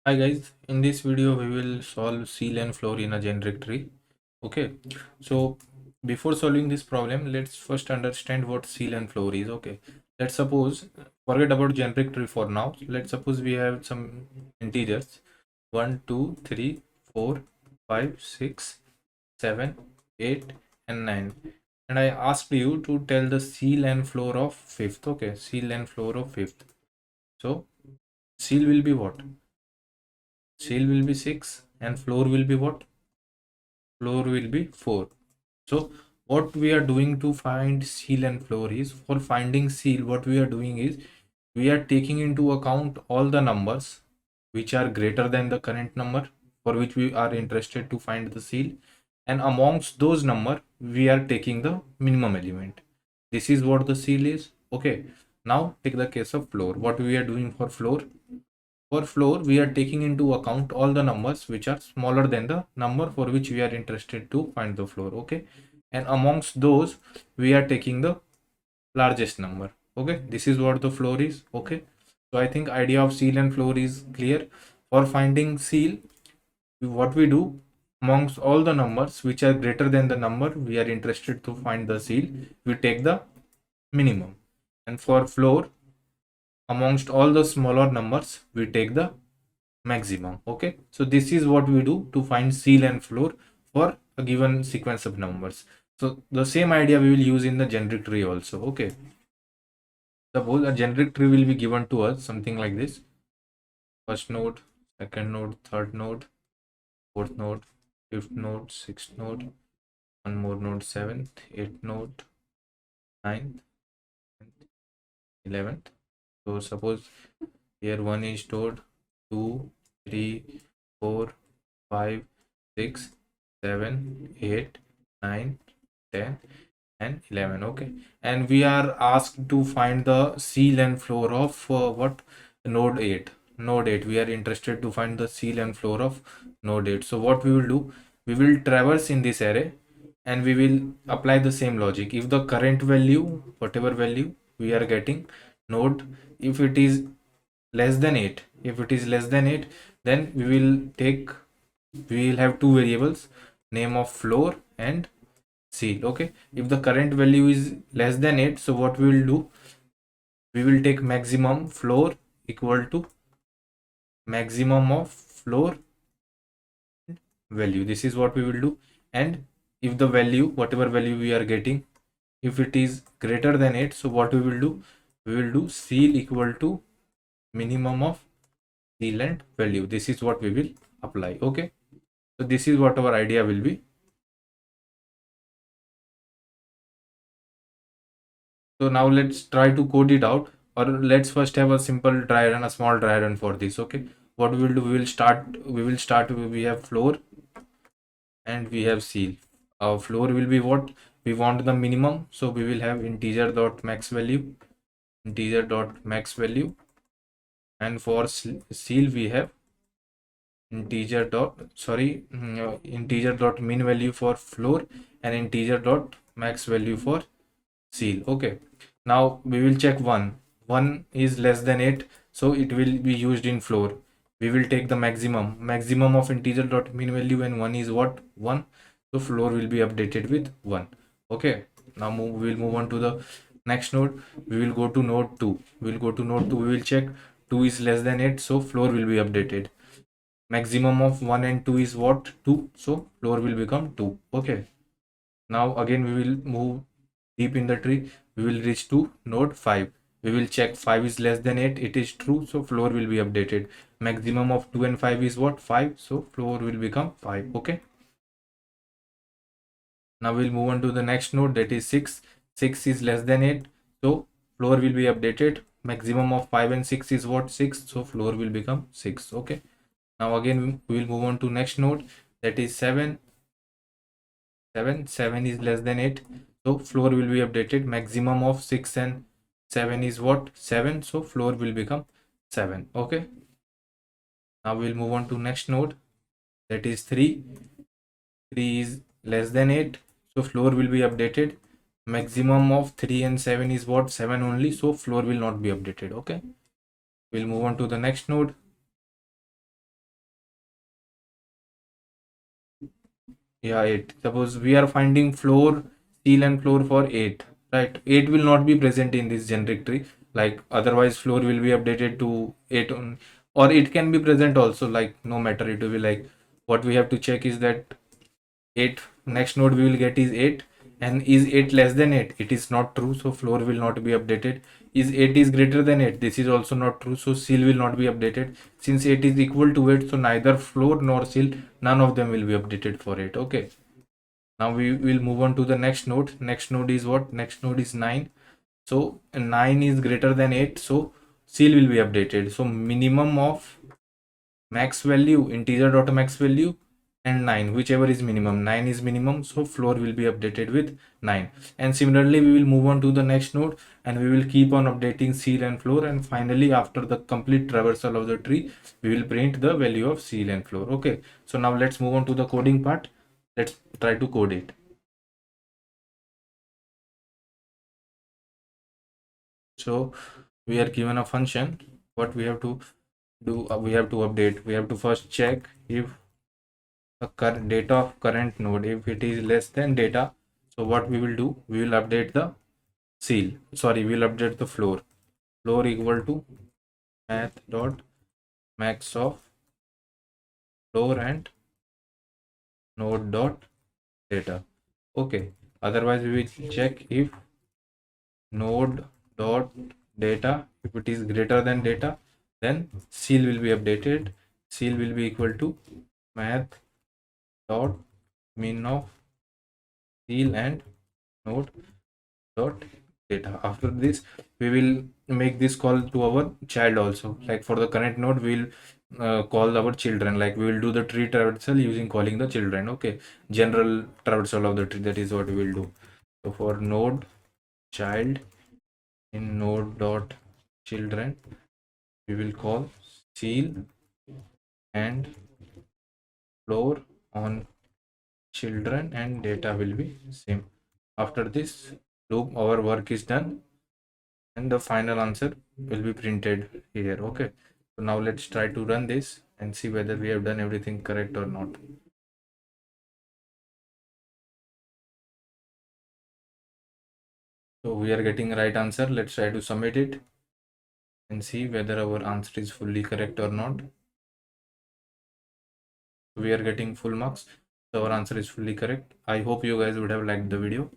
Hi guys, in this video we will solve seal and floor in a generic tree. Okay, so before solving this problem, let's first understand what seal and floor is. Okay, let's suppose, forget about generic tree for now. Let's suppose we have some integers 1, 2, 3, 4, 5, 6, 7, 8, and 9. And I asked you to tell the seal and floor of fifth. Okay, seal and floor of fifth. So seal will be what? Seal will be 6 and floor will be what? Floor will be 4. So what we are doing to find seal and floor is, for finding seal, what we are doing is we are taking into account all the numbers which are greater than the current number for which we are interested to find the seal, and amongst those number we are taking the minimum element. This is what the seal is. Okay, now take the case of floor. What we are doing for floor? For floor, we are taking into account all the numbers which are smaller than the number for which we are interested to find the floor. Okay, and amongst those, we are taking the largest number. Okay, this is what the floor is. Okay, so I think idea of seal and floor is clear. For finding seal, what we do, amongst all the numbers which are greater than the number we are interested to find the seal, we take the minimum. And for floor, amongst all the smaller numbers we take the maximum. Okay, so this is what we do to find seal and floor for a given sequence of numbers. So the same idea we will use in the generic tree also. Okay, suppose a generic tree will be given to us something like this: first node, second node, third node, fourth node, fifth node, sixth node, one more node, seventh, eighth node, ninth, 11th. So suppose here 1 is stored, 2, 3, 4, 5, 6, 7, 8, 9, 10, and 11. Okay, and we are asked to find the seal and floor of what? Node 8. Node 8. We are interested to find the seal and floor of node 8. So what we will do? We will traverse in this array and we will apply the same logic. If the current value, whatever value we are getting, node, if it is less than 8, if it is less than 8, then we will have two variables, name of floor and seal. Okay, if the current value is less than 8, so what we will do, we will take maximum floor equal to maximum of floor value. This is what we will do. And if the value, whatever value we are getting, if it is greater than 8, so what we will do, we will do seal equal to minimum of seal and value. This is what we will apply. Okay, so this is what our idea will be. So now let's try to code it out, or let's first have a simple dry run, a small dry run for this. Okay, what we will do, we have floor and we have seal. Our floor will be what? We want the minimum, so we will have integer dot max value, and for seal we have integer dot min value for floor and integer dot max value for seal. Okay, now we will check 1 is less than 8, so it will be used in floor. We will take the maximum of integer dot min value, and 1 is what? 1, so floor will be updated with 1. Okay, now we will move on to the next node. We will go to node 2. We will check 2 is less than 8, so floor will be updated. Maximum of 1 and 2 is what? 2, so floor will become 2. Okay, now again we will move deep in the tree. We will reach to node 5. We will check 5 is less than 8. It is true, so floor will be updated. Maximum of 2 and 5 is what? 5, so floor will become 5. Okay, now we'll move on to the next node, that is 6. 6 is less than 8, so floor will be updated. Maximum of 5 and 6 is what? 6, so floor will become 6. Okay, now again we will move on to next node, that is 7. 7 is less than 8, so floor will be updated. Maximum of 6 and 7 is what? 7, so floor will become 7. Okay, now we'll move on to next node, that is 3. 3 is less than 8, so floor will be updated. Maximum of 3 and 7 is what? 7 only, so floor will not be updated. Okay, we'll move on to the next node, Yeah, 8. Suppose we are finding floor, seal and floor for 8, right? 8 will not be present in this generic tree. Like otherwise floor will be updated to 8 on, or it can be present also, like no matter, it will be like what we have to check is that 8, next node we will get is 8, and is 8 less than 8? It is not true, so floor will not be updated. Is 8 is greater than 8? This is also not true, so seal will not be updated. Since 8 is equal to 8, so neither floor nor seal, none of them will be updated for 8. Okay, now we will move on to the next node. Next node is what? Next node is 9. So 9 is greater than 8, so seal will be updated. So minimum of max value, integer dot max value, and 9, whichever is minimum. 9 is minimum, so floor will be updated with 9. And similarly we will move on to the next node, and we will keep on updating seal and floor, and finally after the complete traversal of the tree we will print the value of seal and floor. Okay, so now let's move on to the coding part. Let's try to code it. So we are given a function. What we have to do, we have to update. We have to first check if the current data of current node, if it is less than data. So what we will do, we will update the seal. Sorry, we will update the floor. Floor equal to math dot max of floor and node dot data. Okay. Otherwise, we will check if node dot data, if it is greater than data, then seal will be updated. Seal will be equal to math dot min of seal and node dot data. After this we will make this call to our child also. Like for the current node we'll call our children, like we will do the tree traversal using calling the children. Okay, general traversal of the tree, that is what we will do. So for node child in node dot children we will call seal and floor on children, and data will be same. After this loop our work is done, and the final answer will be printed here. Okay, so now let's try to run this and see whether we have done everything correct or not. So we are getting right answer. Let's try to submit it and see whether our answer is fully correct or not. We are getting full marks, so our answer is fully correct. I hope you guys would have liked the video.